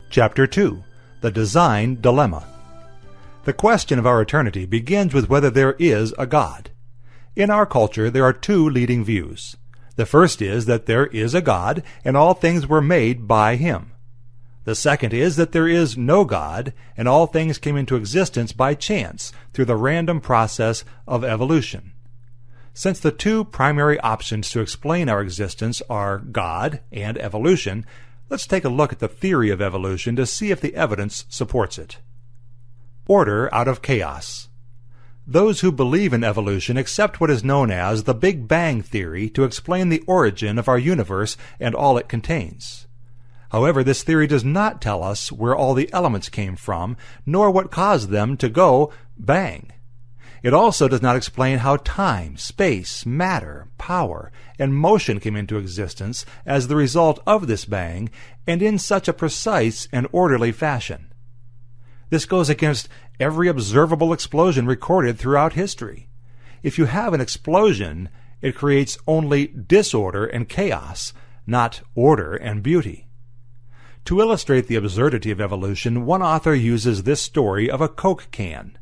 Chapter 2. The Design Dilemma. The question of our eternity begins with whether there is a God. In our culture, there are two leading views. The first is that there is a God, and all things were made by Him. The second is that there is no God, and all things came into existence by chance through the random process of evolution. Since the two primary options to explain our existence are God and evolution, let's take a look at the theory of evolution to see if the evidence supports it. Order out of chaos. Those who believe in evolution accept what is known as the Big Bang theory to explain the origin of our universe and all it contains. However, this theory does not tell us where all the elements came from, nor what caused them to go bang. It also does not explain how time, space, matter, power, and motion came into existence as the result of this bang, and in such a precise and orderly fashion. This goes against every observable explosion recorded throughout history. If you have an explosion, it creates only disorder and chaos, not order and beauty. To illustrate the absurdity of evolution, one author uses this story of a Coke can.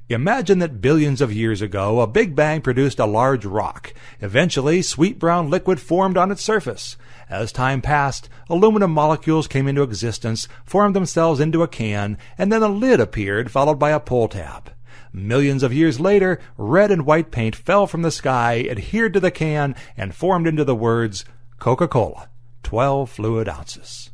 Imagine that billions of years ago, a Big Bang produced a large rock. Eventually, sweet brown liquid formed on its surface. As time passed, aluminum molecules came into existence, formed themselves into a can, and then a lid appeared, followed by a pull tab. Millions of years later, red and white paint fell from the sky, adhered to the can, and formed into the words, Coca-Cola, 12 fluid ounces.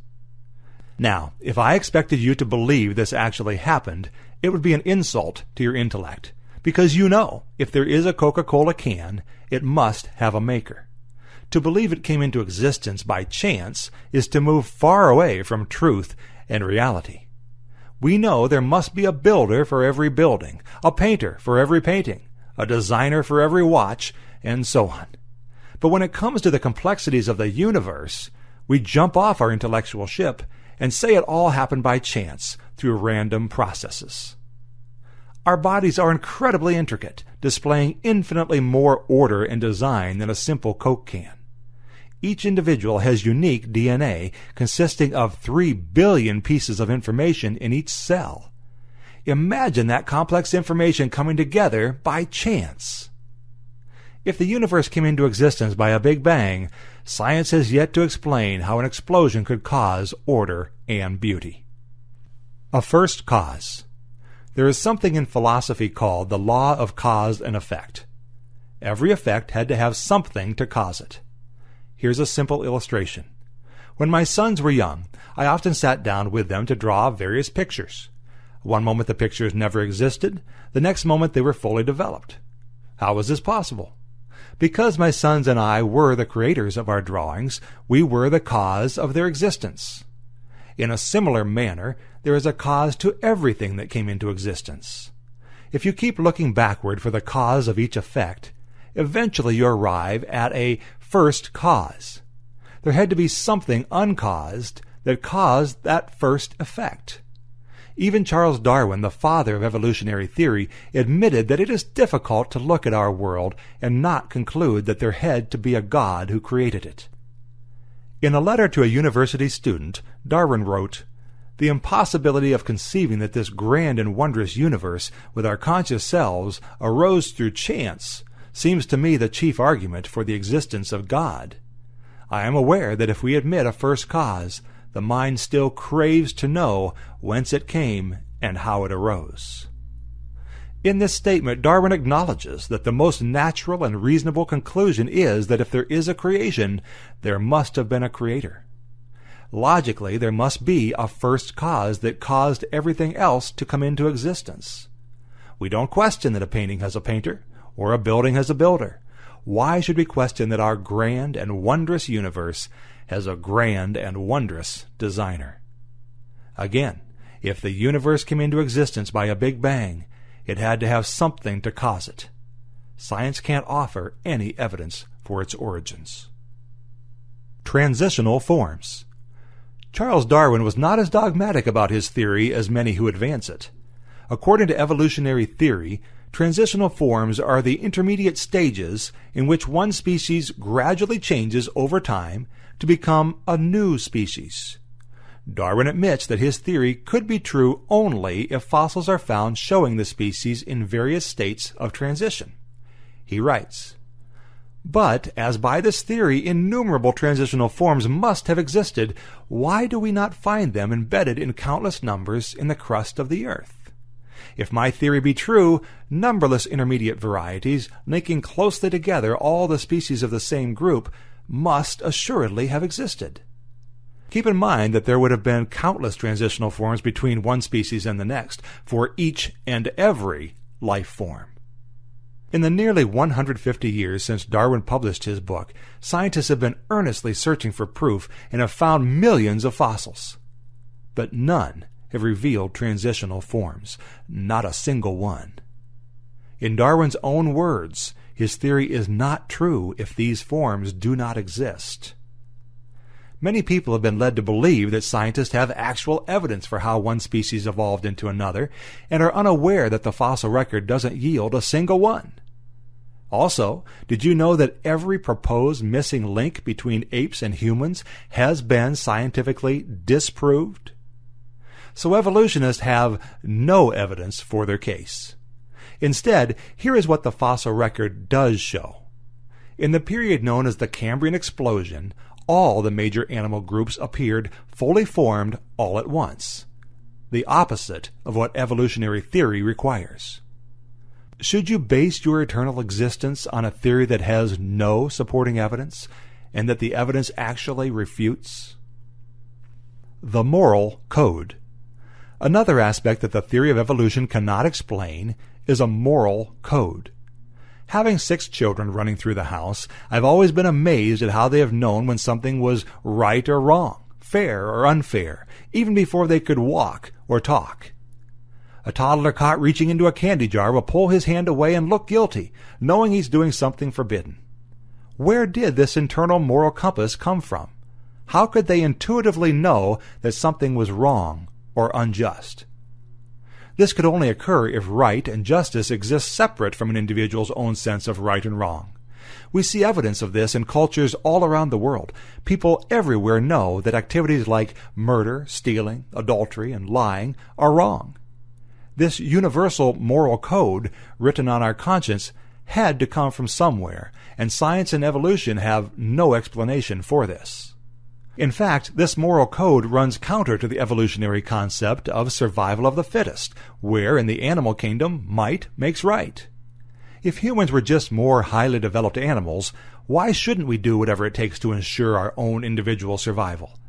Now, if I expected you to believe this actually happened, it would be an insult to your intellect, because you know, if there is a Coca-Cola can, it must have a maker. To believe it came into existence by chance is to move far away from truth and reality. We know there must be a builder for every building, a painter for every painting, a designer for every watch, and so on. But when it comes to the complexities of the universe, we jump off our intellectual ship and say it all happened by chance through random processes. Our bodies are incredibly intricate, displaying infinitely more order and design than a simple Coke can. Each individual has unique DNA consisting of 3 billion pieces of information in each cell. Imagine that complex information coming together by chance. If the universe came into existence by a Big Bang, science has yet to explain how an explosion could cause order and beauty. A first cause. There is something in philosophy called the law of cause and effect. Every effect had to have something to cause it. Here's a simple illustration. When my sons were young, I often sat down with them to draw various pictures. One moment the pictures never existed, the next moment they were fully developed. How was this possible? Because my sons and I were the creators of our drawings, we were the cause of their existence. In a similar manner, there is a cause to everything that came into existence. If you keep looking backward for the cause of each effect, eventually you arrive at a first cause. There had to be something uncaused that caused that first effect. Even Charles Darwin, the father of evolutionary theory, admitted that it is difficult to look at our world and not conclude that there had to be a God who created it. In a letter to a university student, Darwin wrote, "The impossibility of conceiving that this grand and wondrous universe with our conscious selves arose through chance seems to me the chief argument for the existence of God. I am aware that if we admit a first cause, the mind still craves to know whence it came and how it arose." In this statement, Darwin acknowledges that the most natural and reasonable conclusion is that if there is a creation, there must have been a creator. Logically, there must be a first cause that caused everything else to come into existence. We don't question that a painting has a painter, or a building has a builder. Why should we question that our grand and wondrous universe has a grand and wondrous designer? Again, if the universe came into existence by a Big Bang, it had to have something to cause it. Science can't offer any evidence for its origins. Transitional forms. Charles Darwin was not as dogmatic about his theory as many who advance it. According to evolutionary theory, transitional forms are the intermediate stages in which one species gradually changes over time to become a new species. Darwin admits that his theory could be true only if fossils are found showing the species in various states of transition. He writes, "But, as by this theory innumerable transitional forms must have existed, why do we not find them embedded in countless numbers in the crust of the earth? If my theory be true, numberless intermediate varieties, linking closely together all the species of the same group, must assuredly have existed." Keep in mind that there would have been countless transitional forms between one species and the next, for each and every life form. In the nearly 150 years since Darwin published his book, scientists have been earnestly searching for proof and have found millions of fossils. But none have revealed transitional forms, not a single one. In Darwin's own words, his theory is not true if these forms do not exist. Many people have been led to believe that scientists have actual evidence for how one species evolved into another, and are unaware that the fossil record doesn't yield a single one. Also, did you know that every proposed missing link between apes and humans has been scientifically disproved? So evolutionists have no evidence for their case. Instead, here is what the fossil record does show. In the period known as the Cambrian explosion, all the major animal groups appeared fully formed all at once, the opposite of what evolutionary theory requires. Should you base your eternal existence on a theory that has no supporting evidence, and that the evidence actually refutes? The moral code. Another aspect that the theory of evolution cannot explain is a moral code. Having 6 children running through the house, I've always been amazed at how they have known when something was right or wrong, fair or unfair, even before they could walk or talk. A toddler caught reaching into a candy jar will pull his hand away and look guilty, knowing he's doing something forbidden. Where did this internal moral compass come from? How could they intuitively know that something was wrong or unjust? This could only occur if right and justice exist separate from an individual's own sense of right and wrong. We see evidence of this in cultures all around the world. People everywhere know that activities like murder, stealing, adultery, and lying are wrong. This universal moral code written on our conscience had to come from somewhere, and science and evolution have no explanation for this. In fact, this moral code runs counter to the evolutionary concept of survival of the fittest, where in the animal kingdom might makes right. If humans were just more highly developed animals, why shouldn't we do whatever it takes to ensure our own individual survival?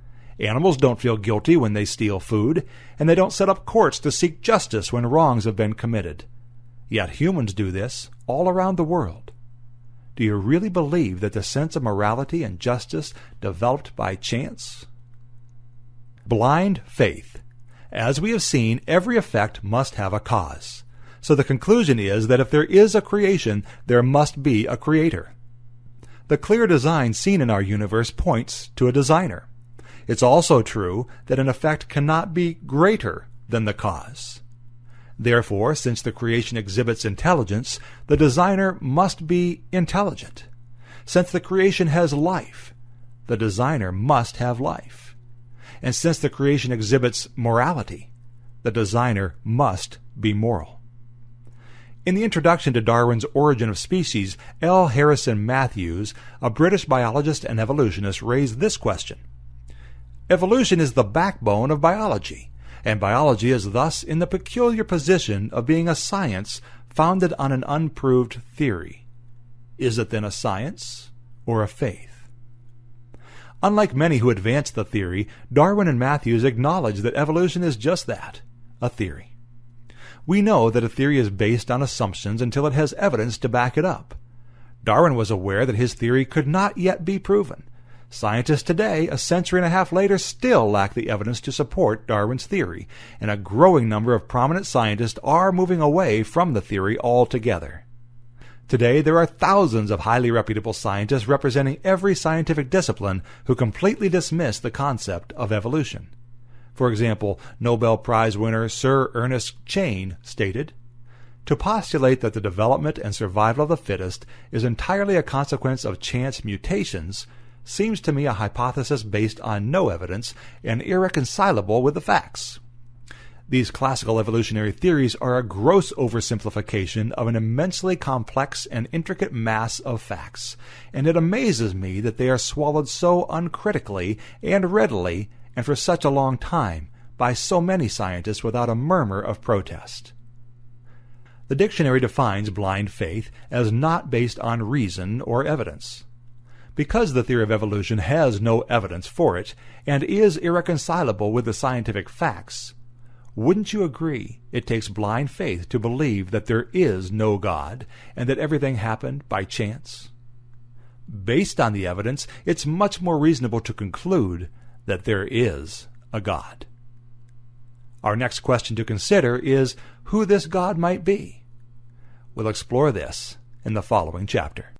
Animals don't feel guilty when they steal food, and they don't set up courts to seek justice when wrongs have been committed. Yet humans do this all around the world. Do you really believe that the sense of morality and justice developed by chance? Blind faith. As we have seen, every effect must have a cause. So the conclusion is that if there is a creation, there must be a creator. The clear design seen in our universe points to a designer. It's also true that an effect cannot be greater than the cause. Therefore, since the creation exhibits intelligence, the designer must be intelligent. Since the creation has life, the designer must have life. And since the creation exhibits morality, the designer must be moral. In the introduction to Darwin's Origin of Species, L. Harrison Matthews, a British biologist and evolutionist, raised this question. Evolution is the backbone of biology, and biology is thus in the peculiar position of being a science founded on an unproved theory. Is it then a science or a faith? Unlike many who advance the theory, Darwin and Matthews acknowledge that evolution is just that, a theory. We know that a theory is based on assumptions until it has evidence to back it up. Darwin was aware that his theory could not yet be proven. Scientists today, a century and a half later, still lack the evidence to support Darwin's theory, and a growing number of prominent scientists are moving away from the theory altogether. Today, there are thousands of highly reputable scientists representing every scientific discipline who completely dismiss the concept of evolution. For example, Nobel Prize winner Sir Ernest Chain stated, "To postulate that the development and survival of the fittest is entirely a consequence of chance mutations seems to me a hypothesis based on no evidence and irreconcilable with the facts. These classical evolutionary theories are a gross oversimplification of an immensely complex and intricate mass of facts, and it amazes me that they are swallowed so uncritically and readily and for such a long time by so many scientists without a murmur of protest. The dictionary defines blind faith as not based on reason or evidence. Because the theory of evolution has no evidence for it and is irreconcilable with the scientific facts, wouldn't you agree it takes blind faith to believe that there is no God and that everything happened by chance? Based on the evidence, it's much more reasonable to conclude that there is a God. Our next question to consider is who this God might be. We'll explore this in the following chapter.